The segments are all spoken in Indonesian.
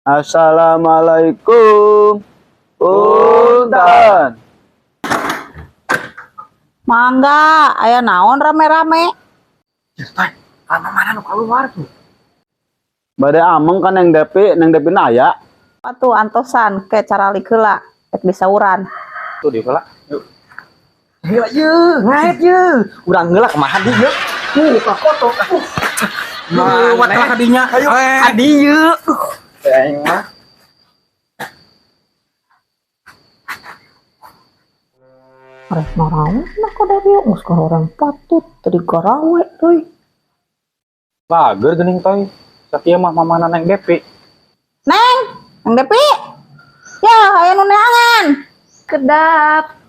Assalamualaikum. Punten. Mangga, aya naon rame-rame? Karena mana nu keluar tuh? Bade ameng kan neng Depi naya. Atuh antosan ke cara likeula ek disauran. Tuh di bala. Yuk. Heula ye, ngaet ye. Urang heula kemahan di ye. Ka foto. Wat lah kadinya. Ayo. Adi ye. Aing mah. Arek naraon mah kada dia geus orang patut tadi garawe euy. Bager geuning toy. Sakieu mah mamana neng Depi. Neng, Neng Depi. Ya, aya nu neangan. Kedap.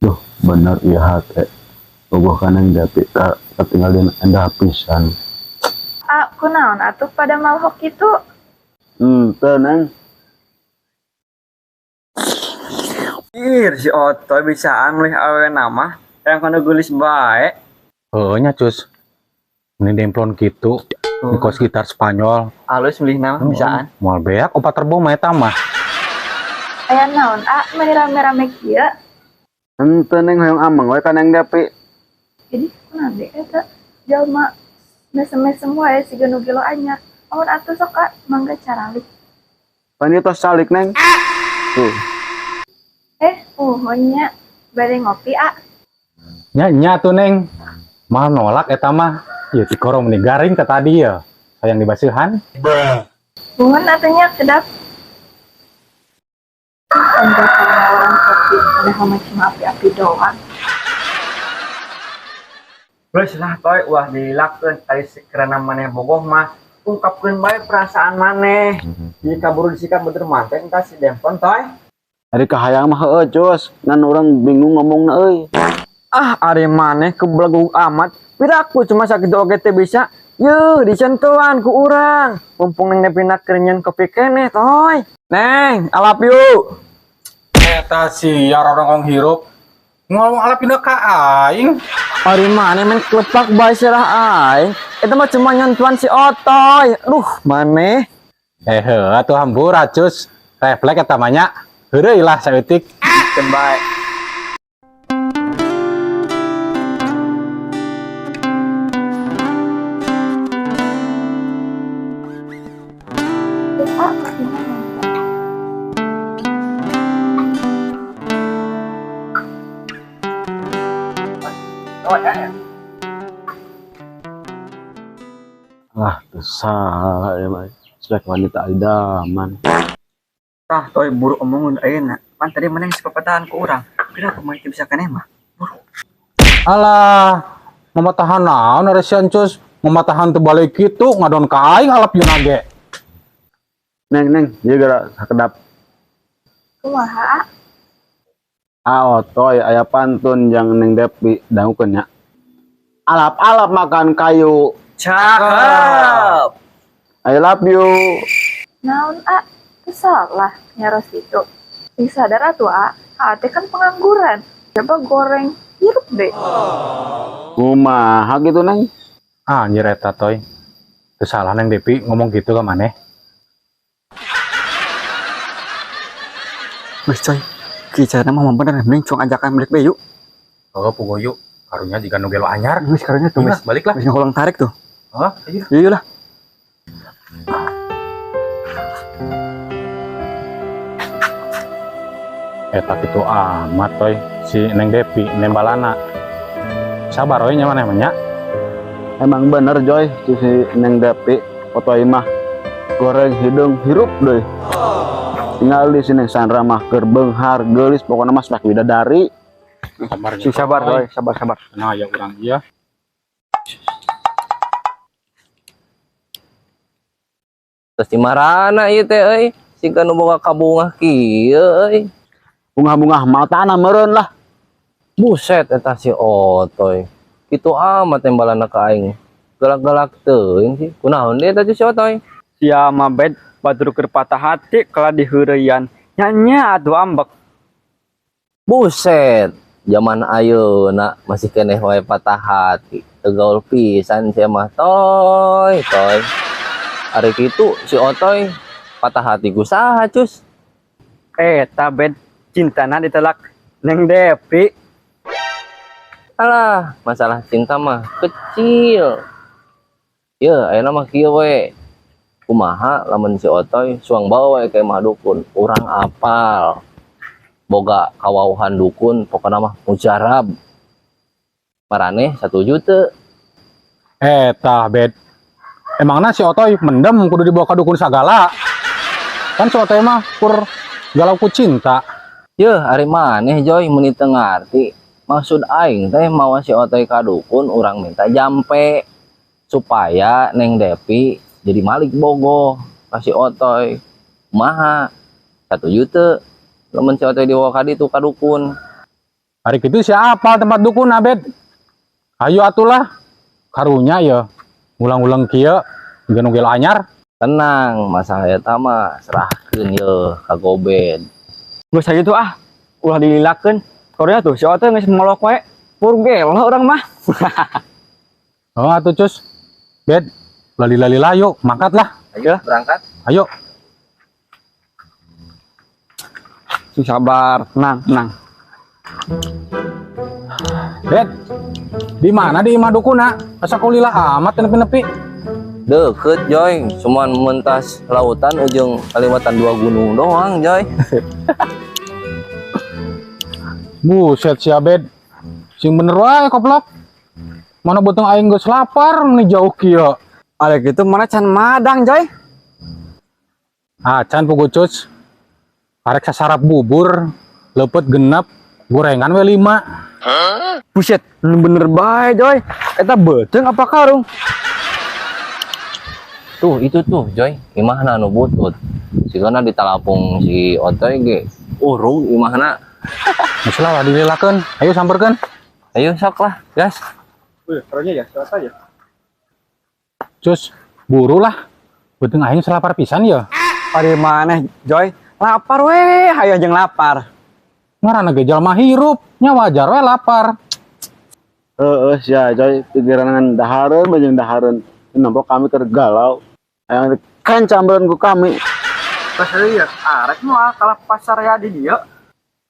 Duh, bener ieu hate. Bogoh kan neng Depi katinggalin endah pisan. Kunaon atuh pada malhok itu? Teu neng. Ir si Otoy bisaan leh awe nama yang kana geulis bae. Heuh nya cus. Ini demplon kitu. Ini kos gitar Spanyol. Alus milih nama bisaan. Moal beak opat terbong eta mah. Aya naon? Meni rame-rame kieu. Henteu neng hoyong ameng we kan neng Depi. Jadi kunaon deh eta jalma mesem-mesem wae siga nu gelo anyar. Lamun atuh sok mangga caralik. Pan ieu tos salik neng. Tuh. Nya bade ngopi Nya tuh neng. Mal nolak eta mah. Ieu ti korong meni garing ka tadi ya. Sayang dibaseuhan. Nuhun atunya kedap. Anda orang kopi padahal mah cuma api-api doang. Terus lah toy wah dilakeun tadi karena maneh bogoh mah ungkapkeun bae perasaan maneh. Jika buru disikap bener maneh entah si Dempon toy. Ari kahayang mah heueuh cus, ngan urang bingung ngomongna euy. Ari maneh kebelegug amat. Piraku cuma sakitu oge teh bisa. Yeuh dicentuan ku urang. Mumpung neng Devina kerenyan kopi keneh toy. Neng, I love you. Eta siar orang hirup. Ngomong alapina ka aing. Ari maneh men klepak bae sirah aing. Eta mah cuma nyentuhan si Otoy. Duh, maneh. Heuh atuh hampura cus. Refleks eta mah nya. Heureuy lah saeutik. Bae. Teu salah ya mah. Spek wanita idaman. Tah toy buru omongun ayeuna. Pan tadi maneh geus papatahan ku urang. Piraku mah teu bisa keneh mah. Alah, mamatahan naon aresian cus. Mamatahan teu balik kitu ngadon ka aing alapyeuna ge. Neng, ieu gara sakedap. Kumaha? Otoy aya pantun yang neng Depi dangukeun nya. Alap-alap makan kayu. Cakep. I love you. Naon salah nyaros itu. Sadar atuh teh kan pengangguran. Coba goreng hirup deh. Kumaha gitu neng? Anjir eta toy. Teu salah neng Depi ngomong gitu ka maneh. Wes coy. Kicarana mah bener mending cong ajakan balik bae yuk. Oh pugoyu. Karunya jika nu gelo anyar. Wes karunya tuh wes. Balik lah. Wes ngulang tarik tuh. Oh, iya. Iya lah. Eta kitu amat toy si Neng Depi nembalana. Sabar we nya maneh mah nya. Emang bener Joy, si neng Depi Otoy mah goreng hidung hirup deh. Tinggal di sini Sandra mah keur beunghar geulis pokona mah spek bidadari. Sabarnya. Sabar Joy, sabar. Nah ya urang ieu. Terus di marana ieu teh euy? Siga nu boga kabungah kieu euy. Bunga-bunga matana meureun lah. Buset eta si Otoy. Kitu amat tembalana ka aing. Galak-galak teuing sih. Kunaon deui eta si Otoy? Sia mah bed Badru keur patah hati kala diheureyan. Nyanya atuh ambek. Buset, zaman ayeuna masih keneh wae patah hati. Tegaul pisan sia mah toy. Ari kitu si Otoy patah hati ku saha cus? Tabed cintana ditelak Neng Depi. Alah, masalah cinta mah kecil. Ya, ayeuna mah kieu we. Kumaha lamun si Otoy suang bawa we ke mah dukun, urang apal. Boga kawauhan dukun, pokona mah mujarab. Marane satuju teu? Tah bed. Emangna si Otoy mendem kudu dibawa ke dukun sagala. Kan si Otoy mah kur galau ku cinta. Yeuh, ari maneh Joy meuni teu ngarti. Maksud aing teh mawa si Otoy ka dukun urang minta jampe supaya Neng Depi jadi malik bogoh ka si Otoy. Kumaha? Satuju teu? Lamun si Otoy dibawa ka ditu ka dukun. Hari kitu siapa tempat dukun abed? Ayo atulah. Karunya ya ulang-ulang kieu nugel anyar. Tenang, masalah eta mah serahkeun yeuh ka Gobed. Geus sakitu ulah dililakeun. Korea tuh si Otoy geus molok wae. Pur gelo urang mah. Oh atuh cus. Bed, lali-lali yuk, mangkat lah. Ayo berangkat. Ayo. Sabar, tenang. Bed, di mana di imah dukuna? Asa kulilah amat nepi-nepi. Deket Joy, cuman mentas lautan ujung Kalimantan 2 gunung doang Joy. Buset si Abed. Sing bener wae koplok. Mana beuteung aing geus lapar meni jauh kieu. Ada gitu mana can madang Joy. Acan pugucus. Arek sasarap bubur, lepet genep, gorengan we 5. Buset, bener bae Joy. Eta beuteung apa karung? Tuh itu tuh Joy, imahna nu butut. Sigana ditalapung si Otoy ge. Urung imahna. Geus lah dililakeun. Ayo samperkeun. Ayo sok lah, gas. Karunya ya, siapa ya? Cus, buru lah. Beuteung aing selapar pisan ya. Ari maneh Joy? Lapar weh, hayang jeung lapar. Ngaranna ge jalma hirup, nya wajar we lapar. Sia Joy pikiran dahareun bajeng dahareun. Nampak kami tergalau. Yang kan camberan ku kami. Pas ya, arek moal kalah pasar ya di dia.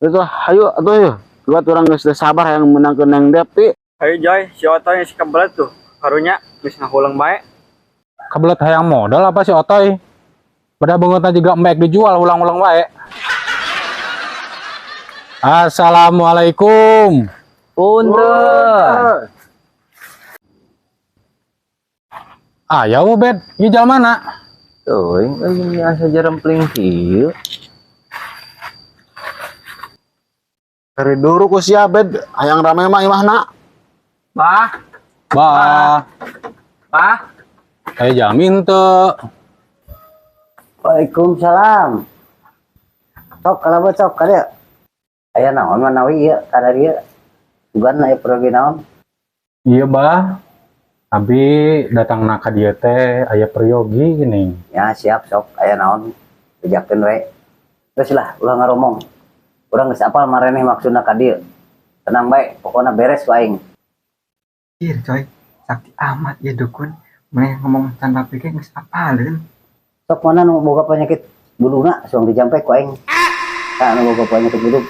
Itu ayo atuh yuk. Buat orang geus teu sabar yang menangkeun Neng Depi. Ayo Joy, si Otoy si kebelet tuh. Karunya geus ngahulang bae. Kebelet hayang modal apa si Otoy? Pada bangetna juga mek dijual ulang-ulang wae. Assalamualaikum. Punten. Aya we bed, ieu jalmana. Euy, ini asa jarempling kieu. Dari dulu ku sia bed hayang rame mah imahna. Bah, Bah, saya jamin teu. Waalaikumsalam. Sok kalabot sok kada. Aya naon manawi ieu kada dieu. Bukan aya pergi naon. Iya bah. Abi datang ka dieu teh aya peryogi gini. Ya siap sok aya naon. Bejakeun we. Terus lah ulah ngaromong. Urang geus apal mareneh maksudna ka dieu. Tenang bae, pokona beres ku aing. Ih Joy, sakti amat ya dukun. Meneh ngomong can rapi ge geus apaleun. Sok mana nu boga penyakit budugna suang dijampe ku aing. Ka nu boga penyakit budug.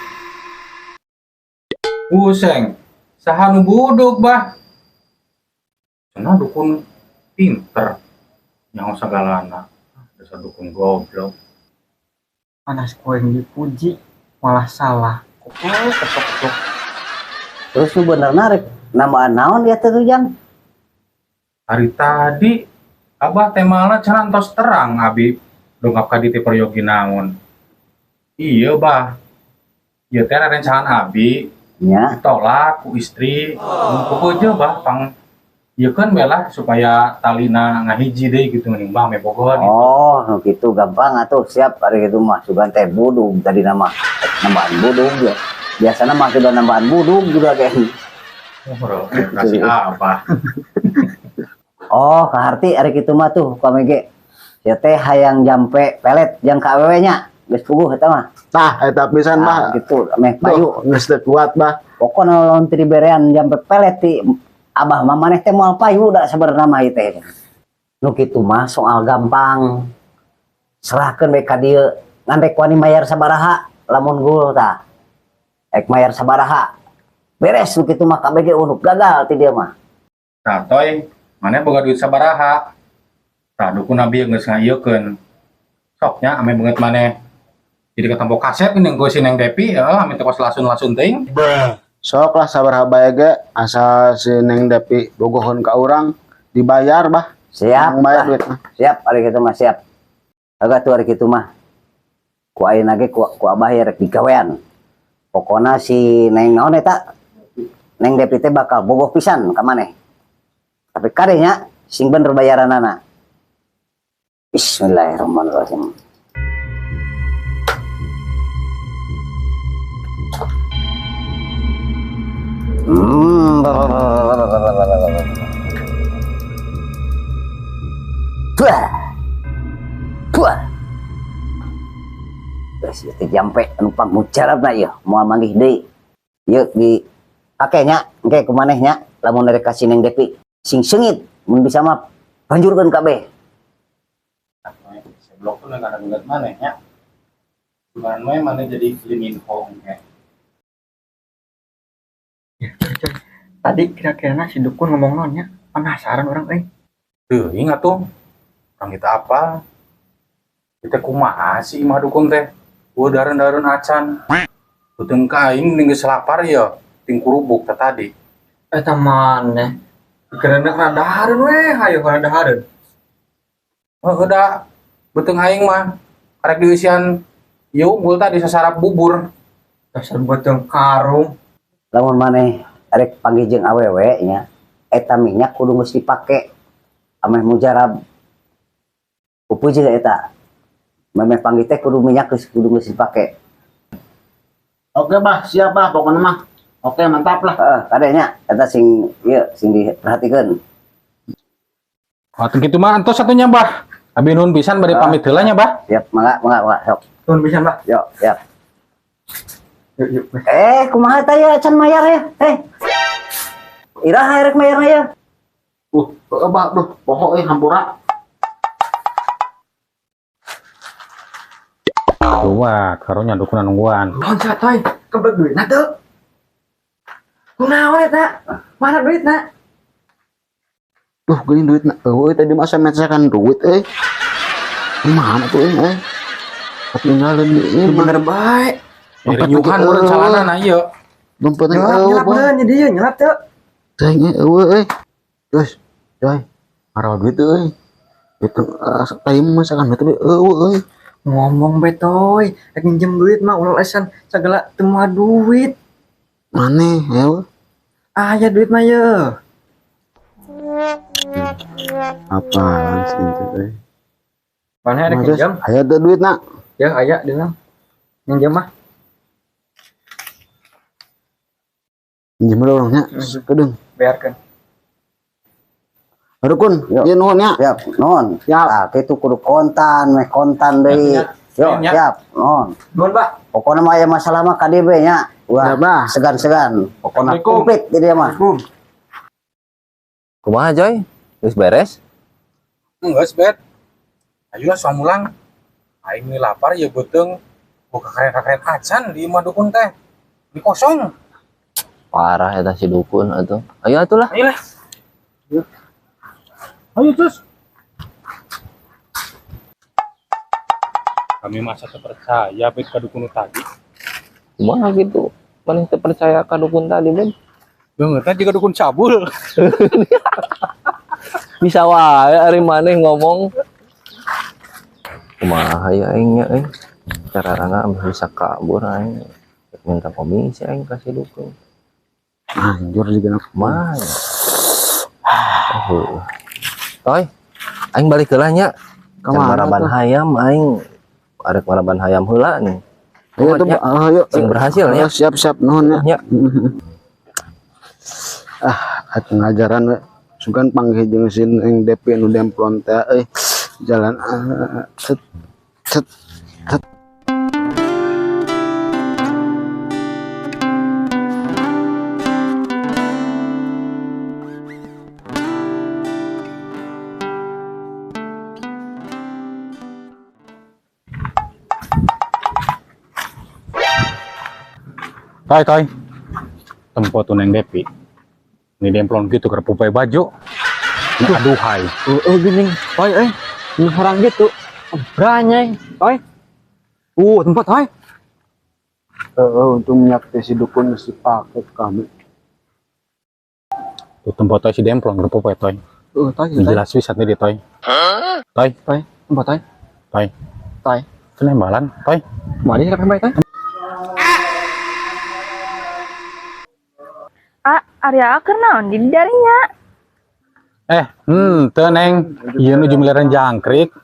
Puseng, saha nu budug bah? Cenah dukun pinter. Nyaho sagalana. Dasar dukun goblok. Panas ku yang dipuji malah salah. Ketok. Terus nu bener narek nambaan naon dia teh Jang? Hari tadi Abah temana cenah tos terang Abi dongkap ka dieu peryogi naon. Iya bah. Ieu teh rencangan Abi Nya. ditolak ku istri. Pokoknya bah pang ieu kan belah supaya talina ngahiji deui gitu mending bah mebogohan gitu. Oh, nu kitu gampang atuh siap ari kitu mah sugan teh budug tadi nama nambaan budug ya. Biasana mah sudah nambaan budug juga kayak. Oh, kasih Abah. Oh, kaharti ari kitu mah tuh kami ge. ya teh hayang jampe pelet yang KWW nya geus puguh eta mah. Tah eta pisan bah. Gitu meh payu. Geus teu kuat bah. Pokokna lamun teu diberean jampe pelet ti abah mah maneh teh moal payu da sabenerna mah ieu teh. Nu kitu mah soal gampang. Serahkeun bae ka dieu ngan rek wani mayar sabaraha lamun gul tah. Rek mayar sabaraha. Beres nu kitu mah kabeh ge unuk gagal ti dia mah. Nah, toy, mana boga duit sabaraha? Tah dukun abi geus ngayekeun. Soknya ame banget maneh. Jadi ketemu kaset ini gue si Neng Depi, ame teu kos lasun-lasun teuing. Sok lah sabaraha bae ge asal si Neng Depi bogohon ka urang dibayar bah. Siap. Bayar duit mah. Siap hari kitu mah siap. Agak tuh hari kitu mah. Ku ayeuna ge ku abah ya rek digawean. Pokona si Neng naon eta? Neng Depi teh bakal bogoh pisan ka maneh. Tapi kadenya sing bener bayaranana. Bismillahirrahmanirrahim. Tuah. Tuah. Geus teh jampe anu pamucarabna ieu moal manggih deui. Ieu di akenya engke kumanehnya lamun rek ka Neng Depi. Sing seungit mun bisa mah banjurkeun kabeh. Seblok tuh nggak ada banget maneh nya. Cuman we maneh jadi limin hong ya. Tadi kira-kira si dukun ngomong nonnya penasaran orang Tuh, ingat tuh. Orang kita apa? Kita kumaha sih imah dukun teh? Dareun-dareun acan. Beuteung kaing ning geus lapar ya, ting kurubuk teh tadi. eta maneh karena dahareun we hayu kana dahareun Udah beuteung aing mah karek dieusian ieu unggul tadi sasarap bubur. dasar beuteung karung Lamun maneh rek panggih jeung awewe nya eta minyak kudu geus dipake ameh mujarab. Pupuh juga eta. Memeh panggih teh kudu minyak kudu geus dipake. Oke bah, siap bah pokoknya mah. Oke, mantap lah. Kadenya eta sing ieu sing diperhatikeun. Waktu gitu mah antos satunya bah. Abi nuhun pisan bari pamit heula nya bah. Siap, mangga, sok. tuh bisa mbak Yo, siap. yuk Kumaha teh ya can mayar ya? Iraha rek mayarna ya? Bah, duh, poho hampura. Wah, karunya dukunan nungguan. loncat toy kebelet duit na tuh kunaon eta mana duit na Duh, gini duit nak. Tadi masa mecakan duit Mana tuh Ketinggalan ini bener baik Nyuhan meureun calana na ieu. Dompetnya nyelap bener jadi dia nyelap tuh Tanya Terus, coy. Marah duit Itu tadi masakan duit ngomong betoy rek minjem duit mah ulah lesan segala temu duit Mana aya duit mah ye Apaan sih itu mana rek minjem Ayo ada duit nak. ya aya dilang minjem mah Pinjam dulu orangnya Kedeng biarkan Aduh kun Yo. Iya nuhun ya Siap, non. Siap. Tah kitu kudu kontan deui. Yo, Ya. siap, non. nuhun bah Pokona mah aya masalah mah ka dieu we nya. Ya, bah. Segan-segan. Pokona Assalamualaikum. komplit di dia mah. Kumaha Joy? Geus beres? Geus bet. Ayolah samulang. Aing ni lapar ya beuteung buka karen-karen acan di imah dukun teh. Di kosong. Parah eta si dukun atuh. Ayo atuh lah. Ayolah. Ayo terus. Kami masa terpercaya bet ka dukun tadi. Kumaha gitu? Paling teu percaya ka dukun tadi, Ben. Beungeut juga dukun cabul. Bisa wae ari maneh ngomong. Kumaha ya aing nya carana bisa kabur aing. Minta komisi aing ka si dukun. Anjur juga nak. Mah. Toy, aing balik heula nya. Kemana Maraban tuh? hayam aing arek maraban hayam heula nih. Ayo tuh, Nya, ayo. sing berhasil ya. Siap nuhun ya. Nya. Ngajaran we. Sugan panggih jeung si Neng Depi anu demplon teh jalan set set set. Toy. Tempat tuh Neng Depi. Ini demplon gitu ke pupai baju. Aduhai. Gini, toy, ini orang gitu. Berani, toy. Tempat, toy. Untuk minyak teh si dukun mesti pakai kami. Tuh tempat toy si demplon ke pupai toy. Toy, Jelas wisat nih di toy. Toy, tempat, toy. toy. Toy. Kenembalan, toy. Mari kita kembali, toy. Arya keur naon di darinya? Teu Neng. Ieu nu jumliran jangkrik.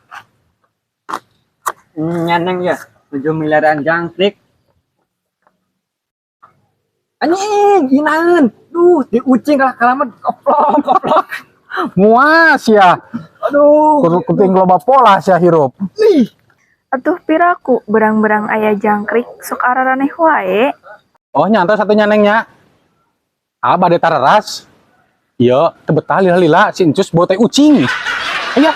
Nyaneng ya, 7 miliaran jangkrik. Anjing, inaeun. Duh, di ucing kalamat koplok. Muas ya. Aduh. Kuting loba pola sia hirup. Atuh piraku berang-berang aya jangkrik sok araraneh wae. Oh, nyantai satunya Nengnya. Abah de tararas. Iya, tebet lila si encus bawa teh ucing. Aya.